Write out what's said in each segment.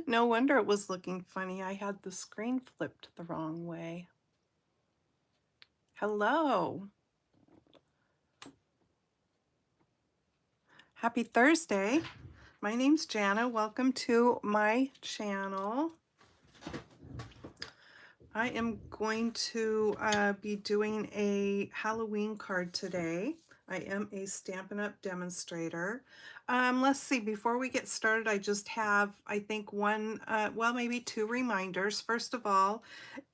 No wonder it was looking funny. I had the screen flipped the wrong way. Hello. Happy Thursday. My name's Jana. Welcome to my channel. I am going to be doing a Halloween card today. I am a Stampin' Up! Demonstrator. Let's see, before we get started, I just have, I think, well, maybe two reminders. First of all,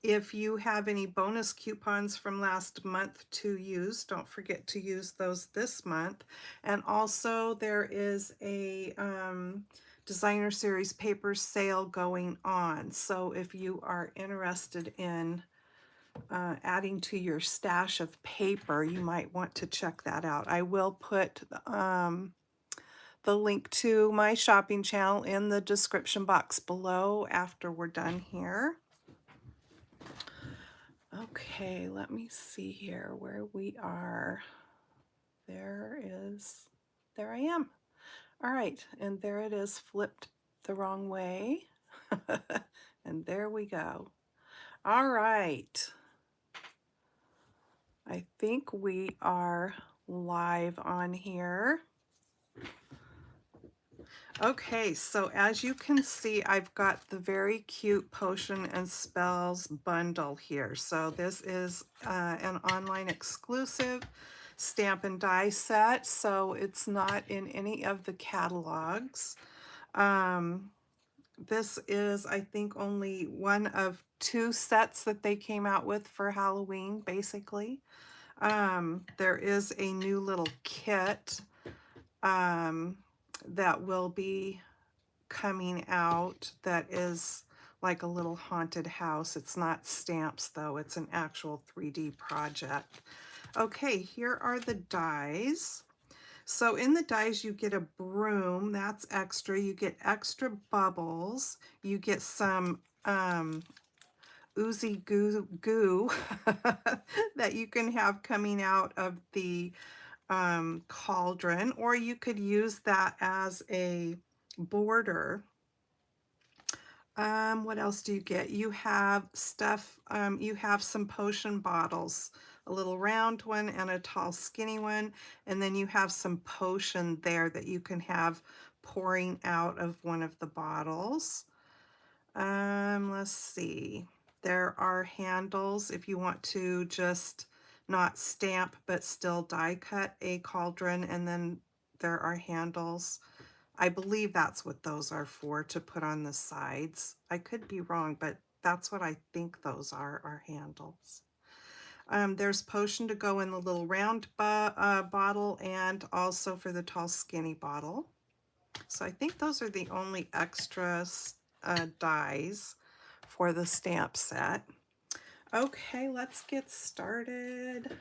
if you have any bonus coupons from last month to use, don't forget to use those this month. And also there is a designer series paper sale going on. So if you are interested in adding to your stash of paper, you might want to check that out. I will put the link to my shopping channel in the description box below after we're done here. Okay, let me see here where we are. There I am. All right, and there it is flipped the wrong way. And there we go. All right. I think we are live on here. Okay, so as you can see, I've got the very cute Potion and Spells bundle here. So this is an online exclusive stamp and die set, so it's not in any of the catalogs. This is, I think, only one of two sets that they came out with for Halloween, basically. There is a new little kit that will be coming out that is like a little haunted house. It's not stamps though, it's an actual 3D project. Okay, here are the dies. So in the dies you get a broom, that's extra. You get extra bubbles. You get some oozy goo that you can have coming out of the cauldron, or you could use that as a border. What else do you get? You have stuff, you have some potion bottles, a little round one and a tall skinny one, and then you have some potion there that you can have pouring out of one of the bottles. Let's see. There are handles if you want to just not stamp but still die cut a cauldron, and then there are handles. I believe that's what those are for, to put on the sides. I could be wrong, but that's what I think those are handles. There's potion to go in the little round bottle and also for the tall skinny bottle. So I think those are the only extra dies for the stamp set. Okay, let's get started.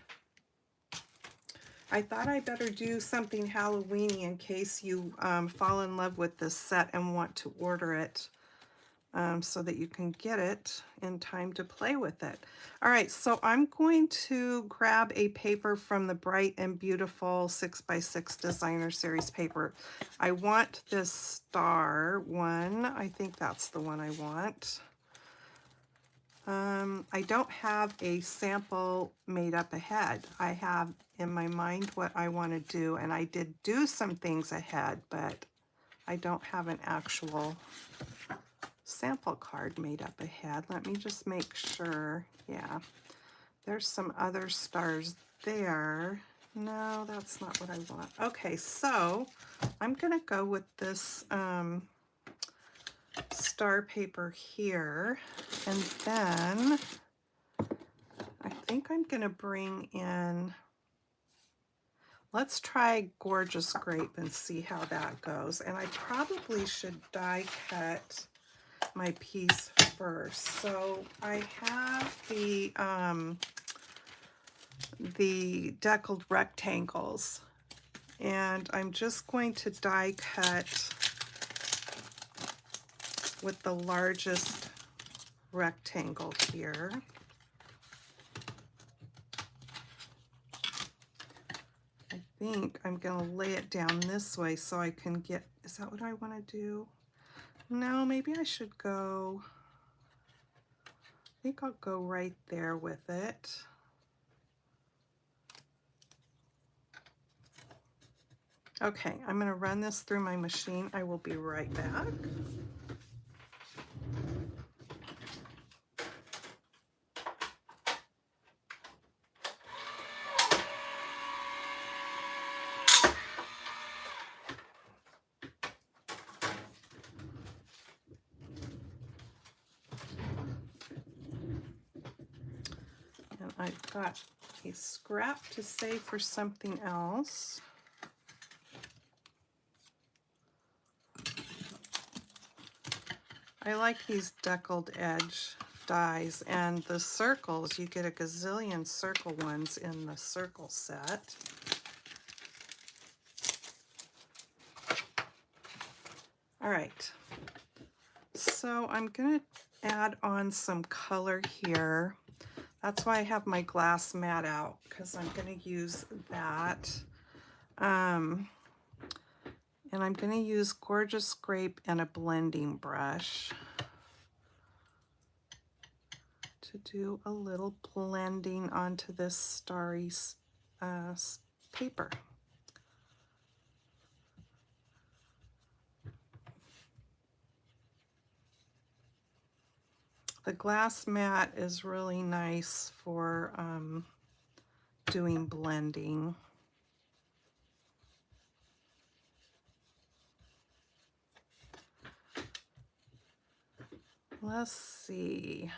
I thought I better do something Halloween-y in case you fall in love with this set and want to order it so that you can get it in time to play with it. All right, so I'm going to grab a paper from the Bright and Beautiful 6x6 Designer Series paper. I want this star one. I think that's the one I want. I don't have a sample made up ahead. I have in my mind what I want to do, and I did do some things ahead, but I don't have an actual sample card made up ahead. Let me just make sure. Yeah, there's some other stars there. No, that's not what I want. Okay, so I'm gonna go with this star paper here, and then I think I'm gonna bring in, let's try Gorgeous Grape and see how that goes. And I probably should die cut my piece first. So I have the deckled rectangles, and I'm just going to die cut with the largest rectangle here. I think I'm going to lay it down this way so I can get, is that what I want to do? No, maybe I should go, I think I'll go right there with it. Okay, I'm going to run this through my machine. I will be right back. And I've got a scrap to save for something else. I like these deckled edge dies, and the circles, you get a gazillion circle ones in the circle set. All right, so I'm gonna add on some color here. That's why I have my glass mat out, because I'm gonna use that. And I'm gonna use Gorgeous Scrape and a blending brush to do a little blending onto this starry paper. The glass mat is really nice for doing blending. Let's see.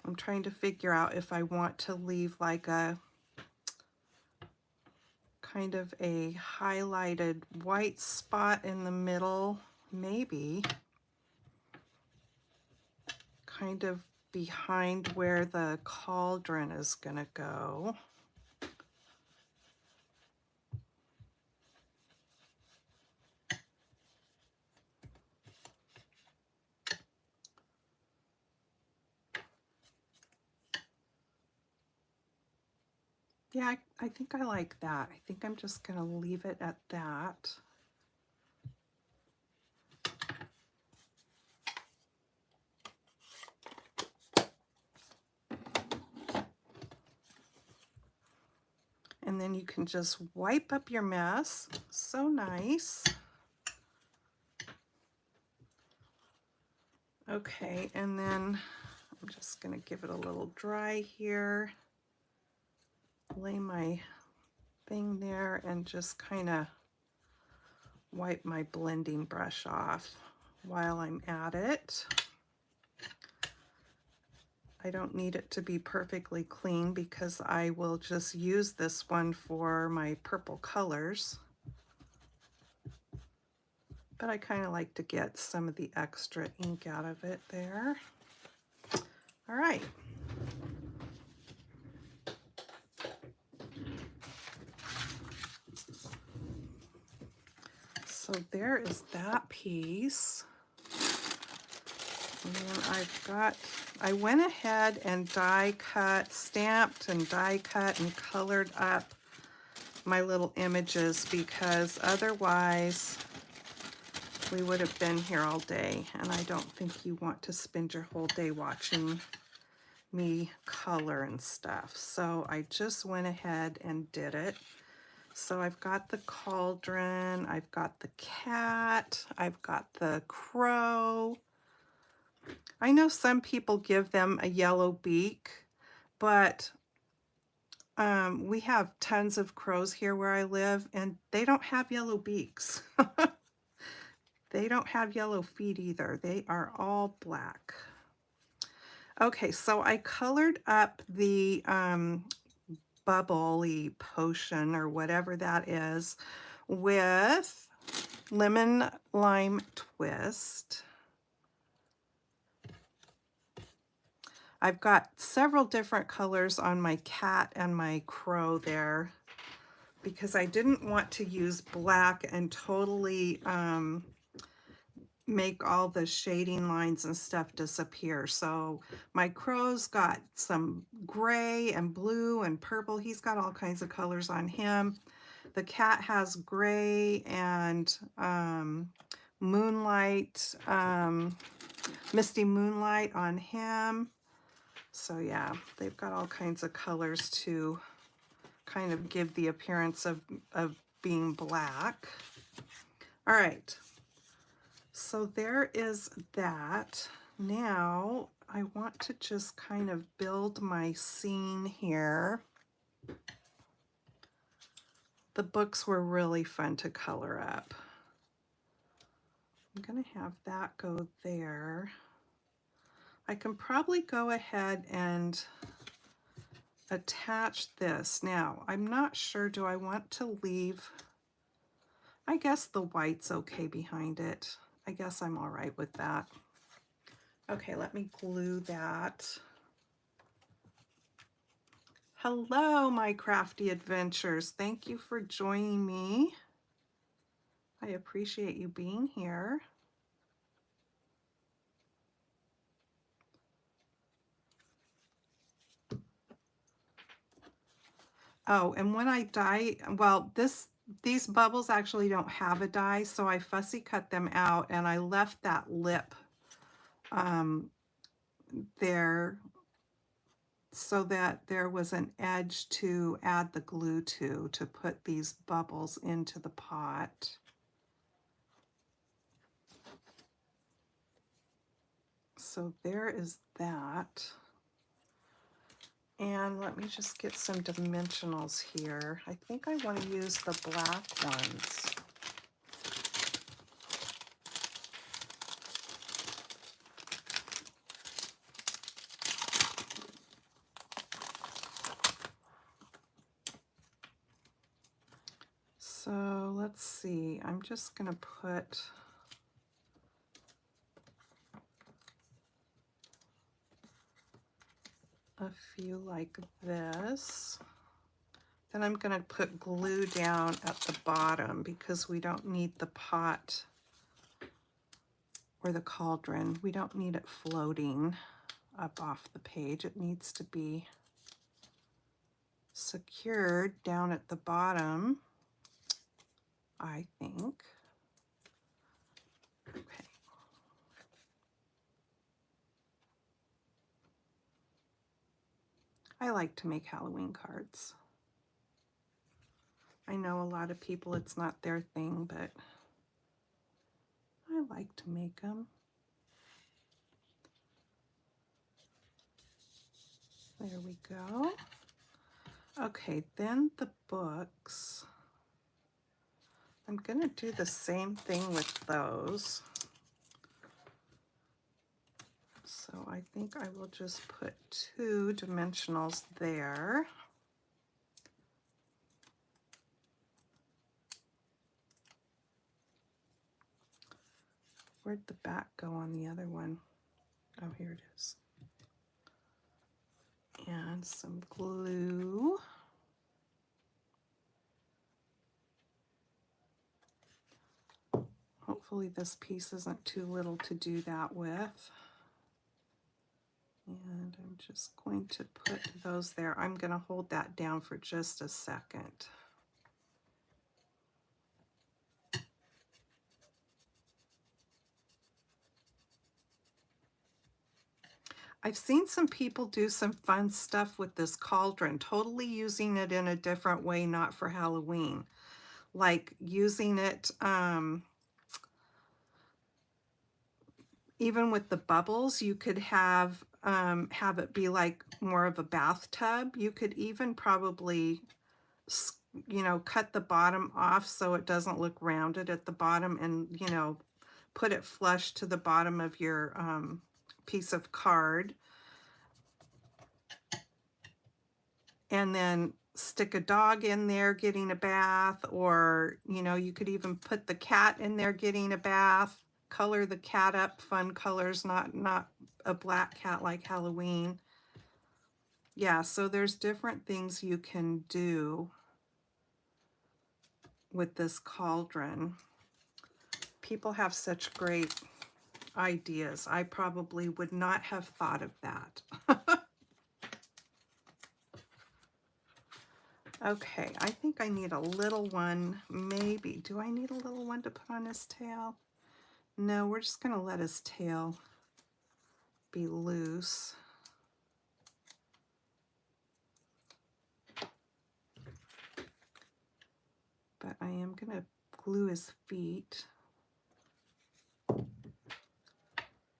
I'm trying to figure out if I want to leave like a kind of a highlighted white spot in the middle, maybe kind of behind where the cauldron is going to go. Yeah, I think I like that. I think I'm just going to leave it at that. And then you can just wipe up your mess. So nice. Okay, and then I'm just going to give it a little dry here. Lay my thing there and just kind of wipe my blending brush off while I'm at it. I don't need it to be perfectly clean because I will just use this one for my purple colors. But I kind of like to get some of the extra ink out of it there. All right. So there is that piece. And then I went ahead and stamped and die cut and colored up my little images because otherwise we would have been here all day, and I don't think you want to spend your whole day watching me color and stuff. So I just went ahead and did it. So I've got the cauldron, I've got the cat, I've got the crow. I know some people give them a yellow beak, but we have tons of crows here where I live, and they don't have yellow beaks. They don't have yellow feet either. They are all black. Okay, so I colored up the bubbly potion or whatever that is with lemon lime twist. I've got several different colors on my cat and my crow there because I didn't want to use black and totally make all the shading lines and stuff disappear. So my crow's got some gray and blue and purple. He's got all kinds of colors on him. the cat has gray and moonlight, misty moonlight on him. So yeah, they've got all kinds of colors to kind of give the appearance of being black. All right, so there is that. Now I want to just kind of build my scene here. The books were really fun to color up. I'm going to have that go there. I can probably go ahead and attach this. Now, I'm not sure, do I want to leave? I guess the white's okay behind it. I guess I'm all right with that. Okay, let me glue that. Hello, my crafty adventures. Thank you for joining me. I appreciate you being here. Oh, and when I dye, well, these bubbles actually don't have a dye, so I fussy cut them out and I left that lip there so that there was an edge to add the glue to put these bubbles into the pot. So there is that. And let me just get some dimensionals here. I think I want to use the black ones. So let's see, I'm just going to put a few like this. Then I'm going to put glue down at the bottom because we don't need the pot or the cauldron. We don't need it floating up off the page. It needs to be secured down at the bottom, I think. Okay. I like to make Halloween cards. I know a lot of people, it's not their thing, but I like to make them. There we go. Okay, then the books. I'm going to do the same thing with those. So I think I will just put 2 dimensionals there. Where'd the back go on the other one? Oh, here it is. And some glue. Hopefully this piece isn't too little to do that with. And I'm just going to put those there. I'm going to hold that down for just a second. I've seen some people do some fun stuff with this cauldron, totally using it in a different way, not for Halloween. Like using it, even with the bubbles, you could have it be like more of a bathtub. You could even probably, you know, cut the bottom off so it doesn't look rounded at the bottom and, you know, put it flush to the bottom of your piece of card. And then stick a dog in there getting a bath, or, you know, you could even put the cat in there getting a bath, color the cat up, fun colors, not a black cat like Halloween. Yeah, so there's different things you can do with this cauldron. People have such great ideas. I probably would not have thought of that. Okay, I think I need a little one, maybe. Do I need a little one to put on his tail? No, we're just gonna let his tail be loose. But I am gonna glue his feet.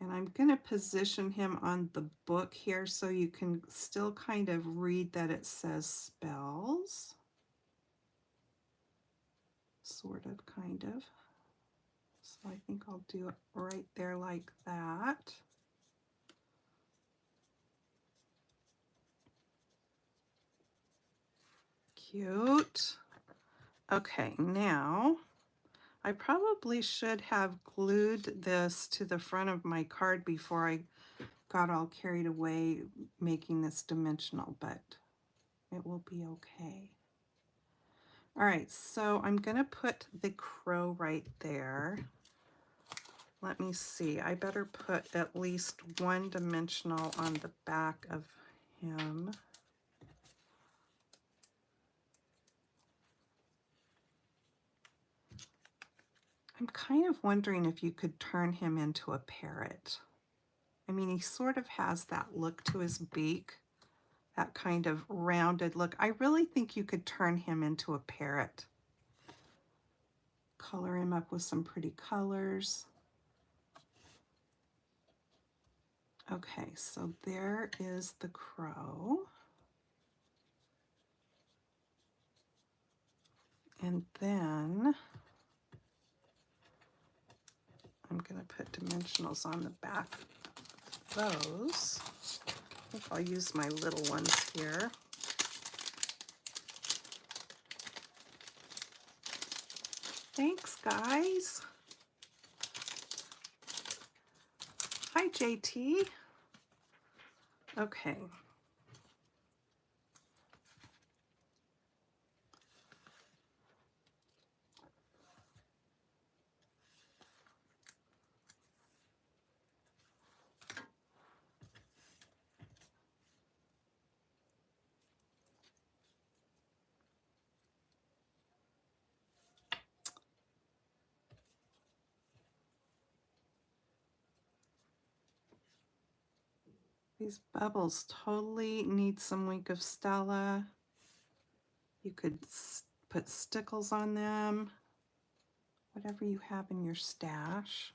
And I'm gonna position him on the book here so you can still kind of read that it says spells. Sort of, kind of. So I think I'll do it right there like that. Cute. Okay, now I probably should have glued this to the front of my card before I got all carried away making this dimensional, but it will be okay. All right, so I'm gonna put the crow right there. Let me see, I better put at least one dimensional on the back of him. I'm kind of wondering if you could turn him into a parrot. I mean, he sort of has that look to his beak, that kind of rounded look. I really think you could turn him into a parrot. Color him up with some pretty colors. Okay, so there is the crow. And then I'm going to put dimensionals on the back of those. I think I'll use my little ones here. Thanks, guys. Hi, JT. Okay. These bubbles totally need some Wink of Stella. You could put stickles on them, whatever you have in your stash.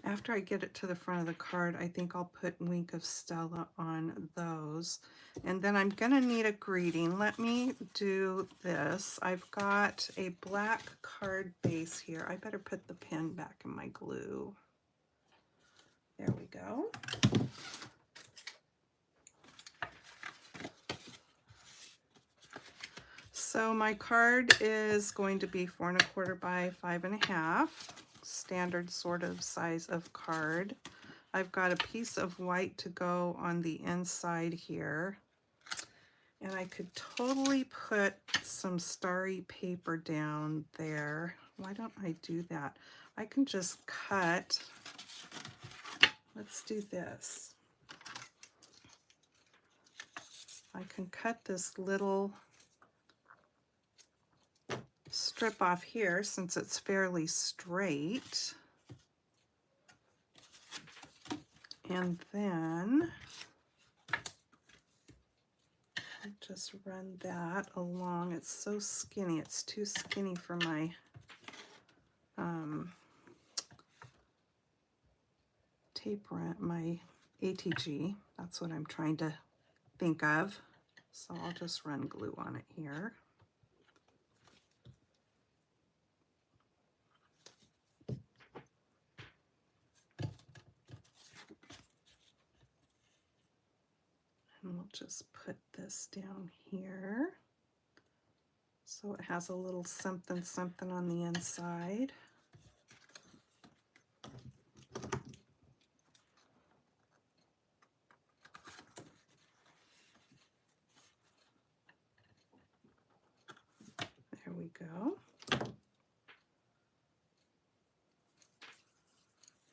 After I get it to the front of the card, I think I'll put Wink of Stella on those. And then I'm gonna need a greeting. Let me do this. I've got a black card base here. I better put the pen back in my glue. There we go. So my card is going to be 4 1/4 by 5 1/2, standard sort of size of card. I've got a piece of white to go on the inside here. And I could totally put some starry paper down there. Why don't I do that? I can just cut. Let's do this. I can cut this little strip off here since it's fairly straight. And then just run that along. It's so skinny. It's too skinny for my tape run, my ATG. That's what I'm trying to think of. So I'll just run glue on it here. And we'll just put this down here. So it has a little something something on the inside. There we go.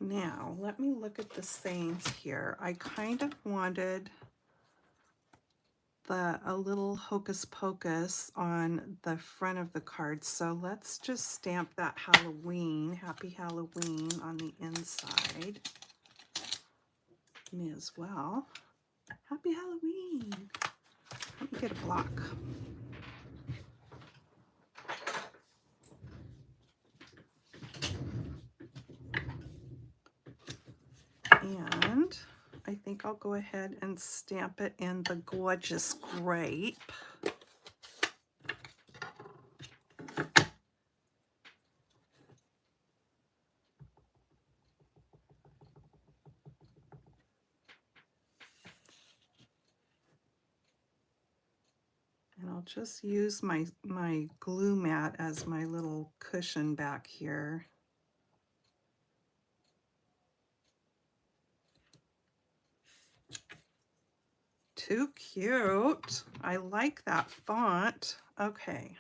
Now, let me look at the sayings here. I kind of wanted a little hocus pocus on the front of the card. So let's just stamp that Halloween, Happy Halloween on the inside. Me as well. Happy Halloween. Let me get a block. And I think I'll go ahead and stamp it in the gorgeous grape. And I'll just use my glue mat as my little cushion back here. Too cute. I like that font. Okay.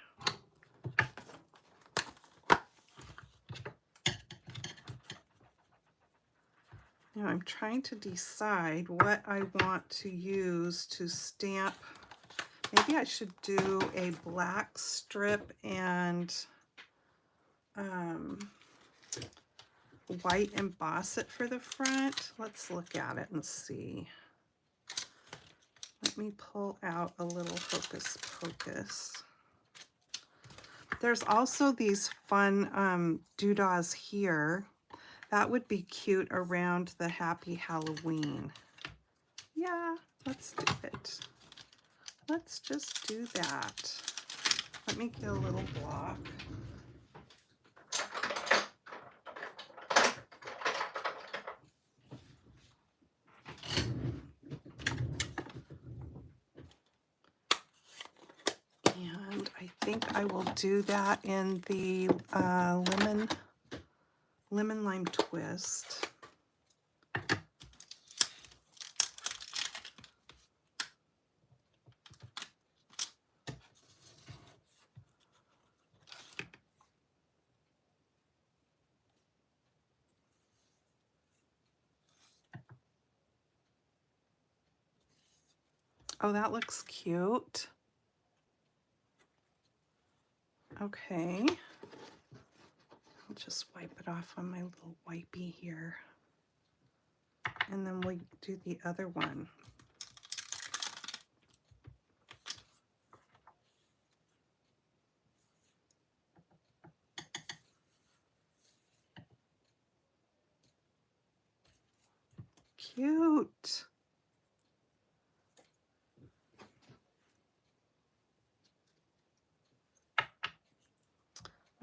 Now I'm trying to decide what I want to use to stamp. Maybe I should do a black strip and white emboss it for the front. Let's look at it and see. Let me pull out a little hocus pocus. There's also these fun doodahs here. That would be cute around the Happy Halloween. Yeah, let's do it. Let's just do that. Let me get a little block. And I think I will do that in the lemon lime twist. Oh, that looks cute. Okay. I'll just wipe it off on my little wipey here. And then we'll do the other one. Cute.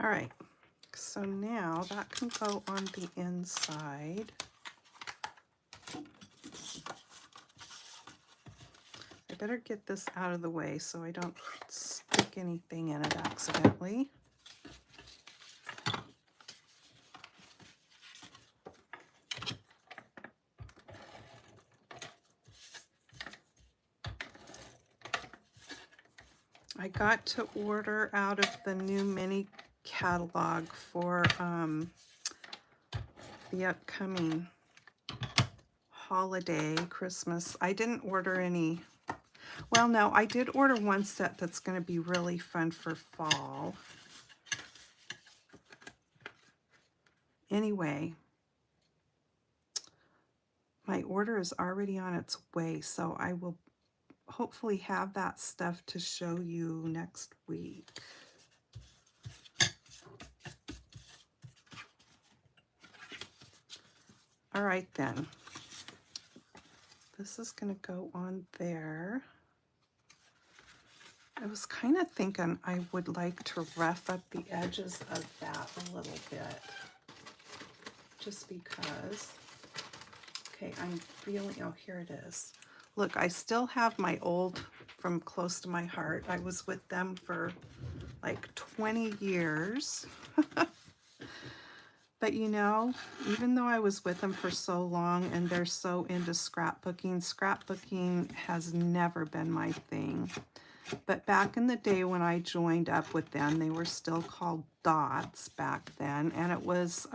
All right, so now that can go on the inside. I better get this out of the way so I don't stick anything in it accidentally. I got to order out of the new mini catalog for the upcoming holiday, Christmas. I didn't order any. Well, no, I did order one set that's going to be really fun for fall. Anyway, my order is already on its way, so I will hopefully have that stuff to show you next week. All right then. This is going to go on there. I was kind of thinking I would like to rough up the edges of that a little bit. Just because. Okay, I'm feeling, oh, here it is. Look, I still have my old From Close to My Heart. I was with them for like 20 years. But you know, even though I was with them for so long and they're so into scrapbooking has never been my thing. But back in the day when I joined up with them, they were still called Dots back then, and it was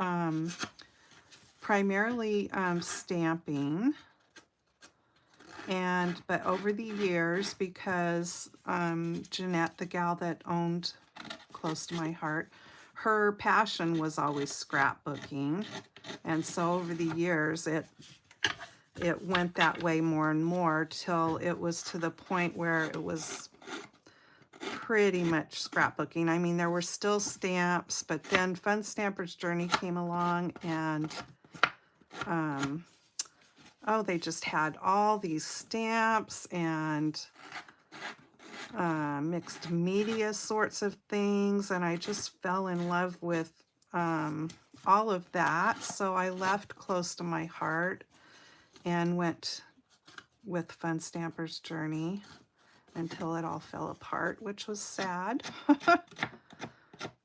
primarily stamping. But over the years, because Jeanette, the gal that owned Close to My Heart, her passion was always scrapbooking. And so over the years, it went that way more and more till it was to the point where it was pretty much scrapbooking. I mean, there were still stamps, but then Fun Stamper's Journey came along, and oh, they just had all these stamps and mixed media sorts of things, and I just fell in love with all of that. So I left Close to My Heart and went with Fun Stamper's Journey until it all fell apart, which was sad.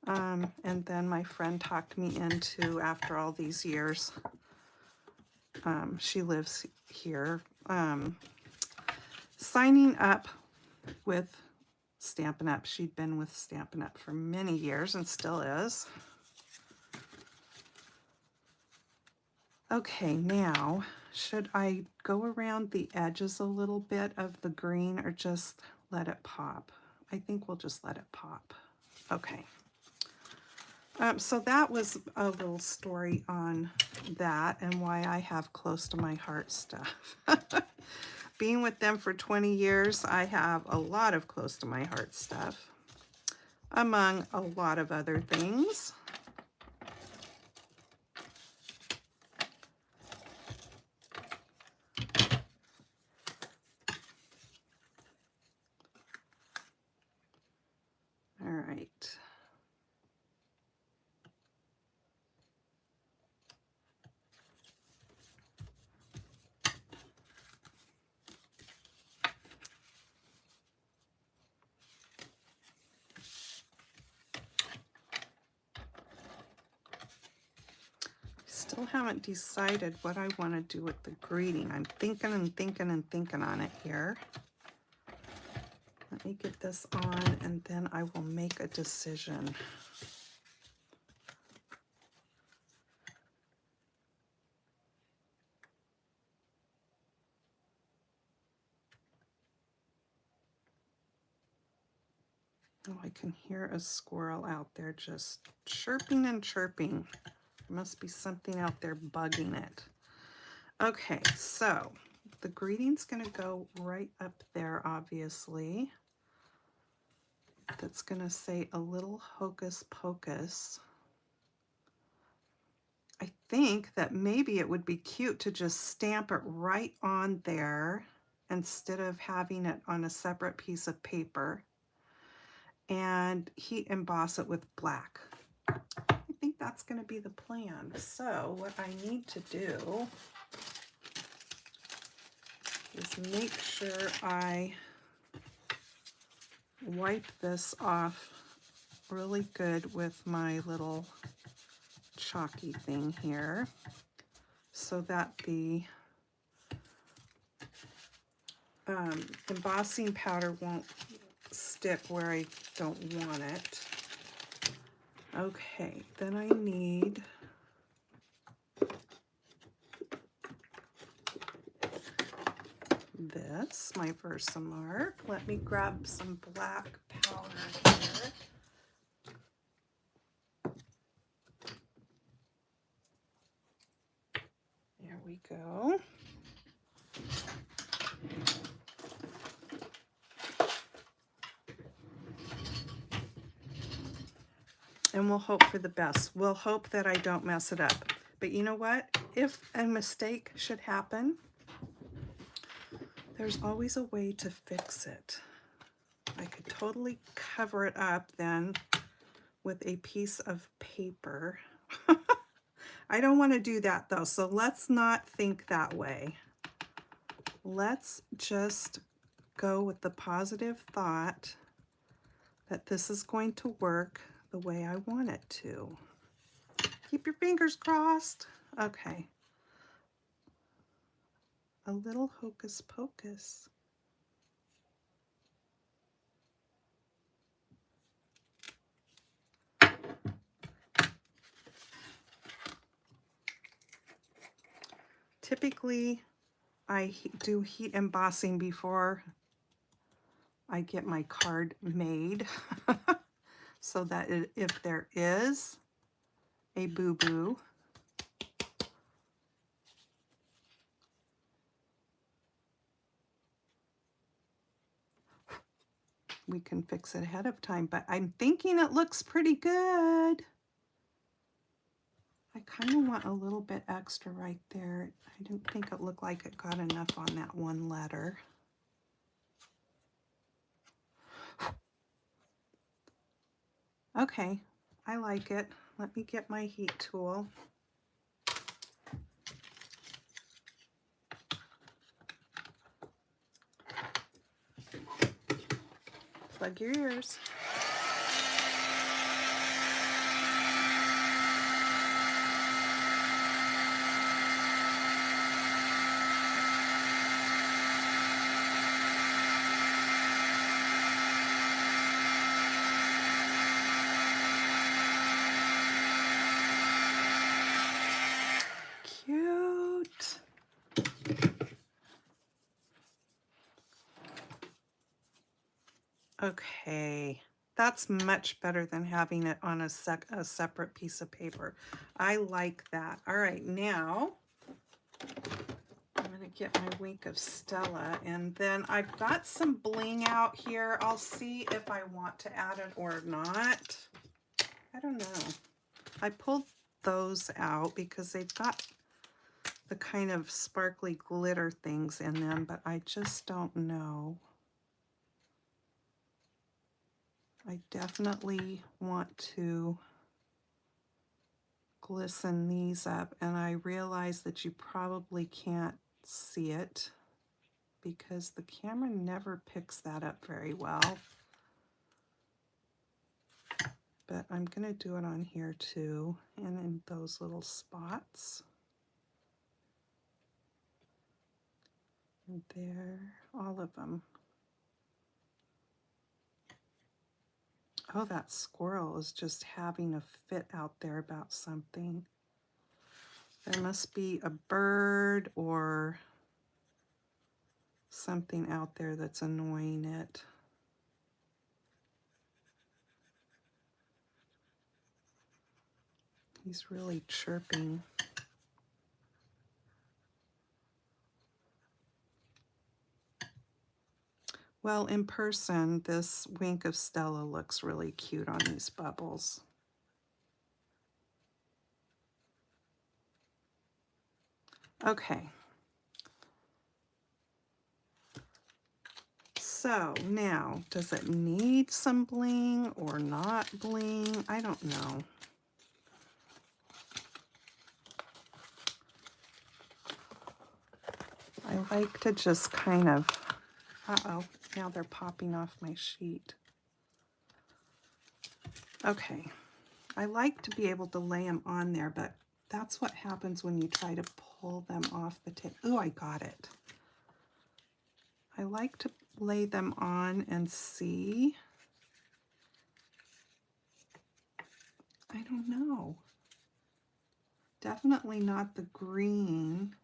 And then my friend talked me into, after all these years, she lives here, signing up with Stampin' Up. She'd been with Stampin' Up for many years and still is. Okay, now, should I go around the edges a little bit of the green or just let it pop? I think we'll just let it pop. Okay. So that was a little story on that and why I have Close to My Heart stuff. Being with them for 20 years, I have a lot of Close to My Heart stuff, among a lot of other things. All right. Still haven't decided what I want to do with the greeting. I'm thinking and thinking and thinking on it here. Let me get this on and then I will make a decision. Oh, I can hear a squirrel out there just chirping and chirping. There must be something out there bugging it. Okay, so the greeting's going to go right up there, obviously. That's going to say a little hocus pocus. I think that maybe it would be cute to just stamp it right on there instead of having it on a separate piece of paper and heat emboss it with black. I think that's going to be the plan. So what I need to do is make sure I wipe this off really good with my little chalky thing here so that the embossing powder won't stick where I don't want it. Okay, then I need this, my Versamark. Let me grab some black powder here. There we go. And we'll hope for the best. We'll hope that I don't mess it up. But you know what? If a mistake should happen, there's always a way to fix it. I could totally cover it up then with a piece of paper. I don't want to do that though, so let's not think that way. Let's just go with the positive thought that this is going to work the way I want it to. Keep your fingers crossed. Okay. A little hocus pocus. Typically, I do heat embossing before I get my card made so that if there is a boo-boo, we can fix it ahead of time. But I'm thinking it looks pretty good. I kind of want a little bit extra right there. I didn't think it looked like it got enough on that one letter. Okay, I like it. Let me get my heat tool. Plug your ears. Cute. Okay, that's much better than having it on a separate piece of paper. I like that. All right, now I'm going to get my Wink of Stella, and then I've got some bling out here. I'll see if I want to add it or not. I don't know. I pulled those out because they've got the kind of sparkly glitter things in them, but I just don't know. I definitely want to glisten these up, and I realize that you probably can't see it because the camera never picks that up very well. But I'm going to do it on here too, and in those little spots. And there, all of them. Oh, that squirrel is just having a fit out there about something. There must be a bird or something out there that's annoying it. He's really chirping. Well, in person, this Wink of Stella looks really cute on these bubbles. Okay. So now, does it need some bling or not bling? I don't know. I like to just kind of, uh-oh, now they're popping off my sheet. Okay, I like to be able to lay them on there, but that's what happens when you try to pull them off the tape. Oh, I got it. I like to lay them on and see. I don't know. Definitely not the green,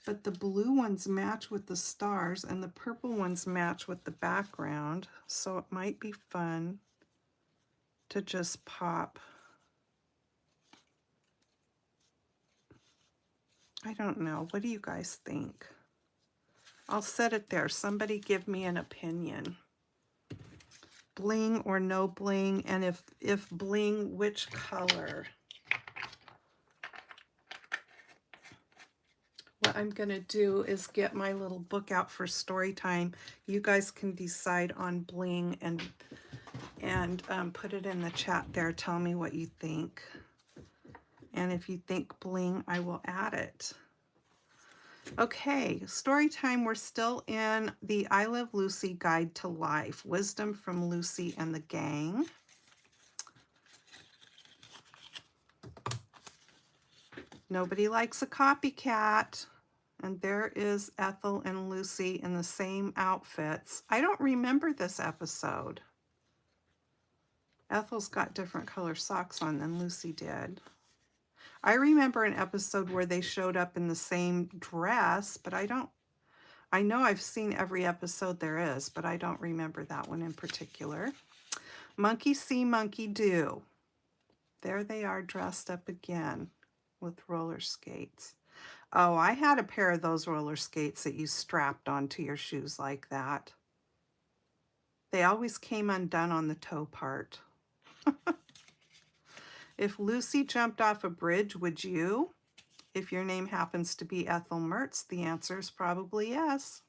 but the blue ones match with the stars and the purple ones match with the background. So it might be fun to just pop. I don't know. What do you guys think? I'll set it there. Somebody give me an opinion. Bling or no bling, and if bling, which color? What I'm going to do is get my little book out for story time. You guys can decide on bling and put it in the chat there. Tell me what you think. And if you think bling, I will add it. Okay, story time. We're still in the I Love Lucy Guide to Life. Wisdom from Lucy and the Gang. Nobody likes a copycat. And there is Ethel and Lucy in the same outfits. I don't remember this episode. Ethel's got different color socks on than Lucy did. I remember an episode where they showed up in the same dress, but I know I've seen every episode there is, but I don't remember that one in particular. Monkey see, monkey do. There they are dressed up again with roller skates. Oh, I had a pair of those roller skates that you strapped onto your shoes like that. They always came undone on the toe part. If Lucy jumped off a bridge, would you? If your name happens to be Ethel Mertz, the answer is probably yes.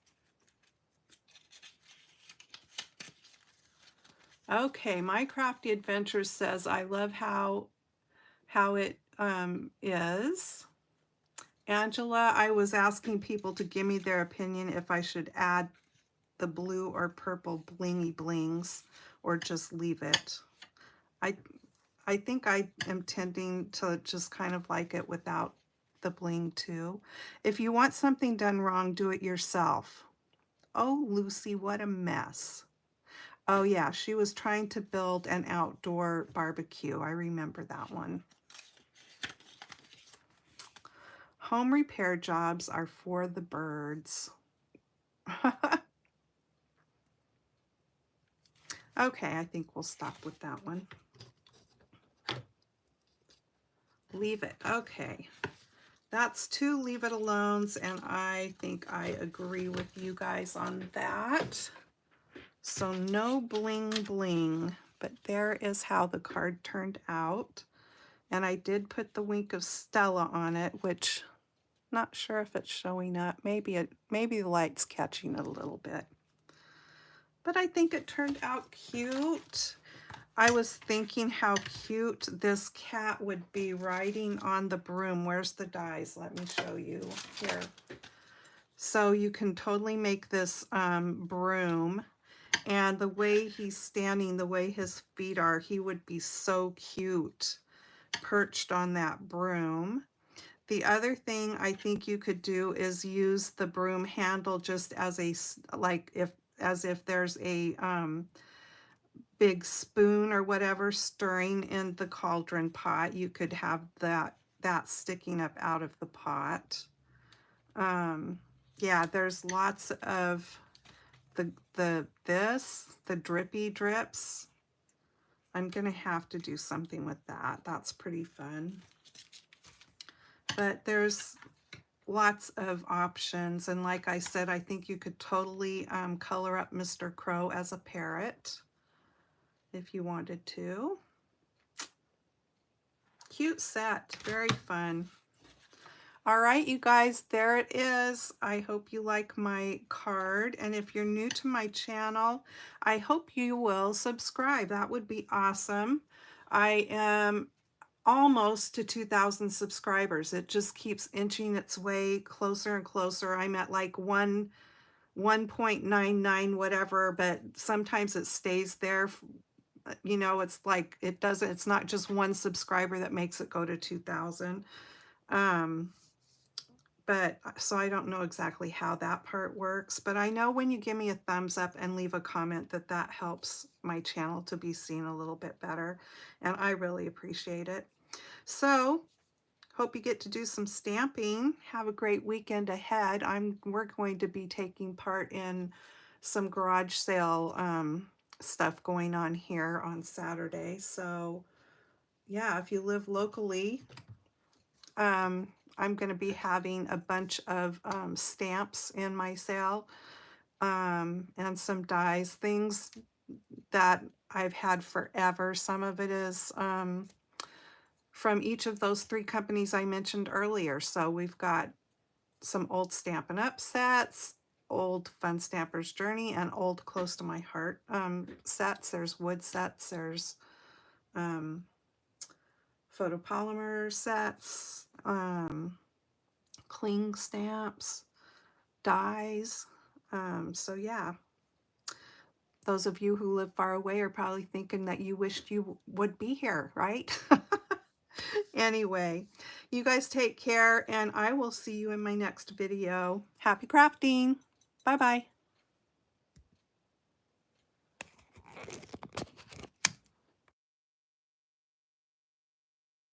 Okay, My Crafty Adventures says, I love how it is. Angela, I was asking people to give me their opinion if I should add the blue or purple blingy blings or just leave it. I think I am tending to just kind of like it without the bling too. If you want something done wrong, do it yourself. Oh, Lucy, what a mess. Oh yeah, she was trying to build an outdoor barbecue. I remember that one. Home repair jobs are for the birds. Okay, I think we'll stop with that one. Leave it. Okay. That's two leave it alones, and I think I agree with you guys on that. So no bling bling, but there is how the card turned out. And I did put the wink of Stella on it, which not sure if it's showing up. Maybe the light's catching it a little bit. But I think it turned out cute. I was thinking how cute this cat would be riding on the broom. Where's the dies? Let me show you here. So you can totally make this broom. And the way he's standing, the way his feet are, he would be so cute perched on that broom. The other thing I think you could do is use the broom handle just as a, as if there's a big spoon or whatever stirring in the cauldron pot. You could have that sticking up out of the pot. Yeah, there's lots of the drippy drips. I'm gonna have to do something with that. That's pretty fun. But there's lots of options, and like I said, I think you could totally color up Mr. Crow as a parrot if you wanted to. Cute set, very fun. All right, you guys, there it is. I hope you like my card, and if you're new to my channel, I hope you will subscribe. That would be awesome. I am almost to 2,000 subscribers. It just keeps inching its way closer and closer. I'm at like 1.99 whatever, but sometimes it stays there. You know, it's like it's not just one subscriber that makes it go to 2,000. But so I don't know exactly how that part works, but I know when you give me a thumbs up and leave a comment that helps my channel to be seen a little bit better, and I really appreciate it. So hope you get to do some stamping. Have a great weekend ahead. We're going to be taking part in some garage sale stuff going on here on Saturday. So yeah, if you live locally, I'm going to be having a bunch of stamps in my sale and some dies, things that I've had forever. Some of it is from each of those three companies I mentioned earlier. So we've got some old Stampin' Up sets, old Fun Stamper's Journey, and old Close to My Heart sets. There's wood sets, there's photopolymer sets, cling stamps, dies. So yeah, those of you who live far away are probably thinking that you wished you would be here, right? Anyway, you guys take care, and I will see you in my next video. Happy crafting. Bye-bye.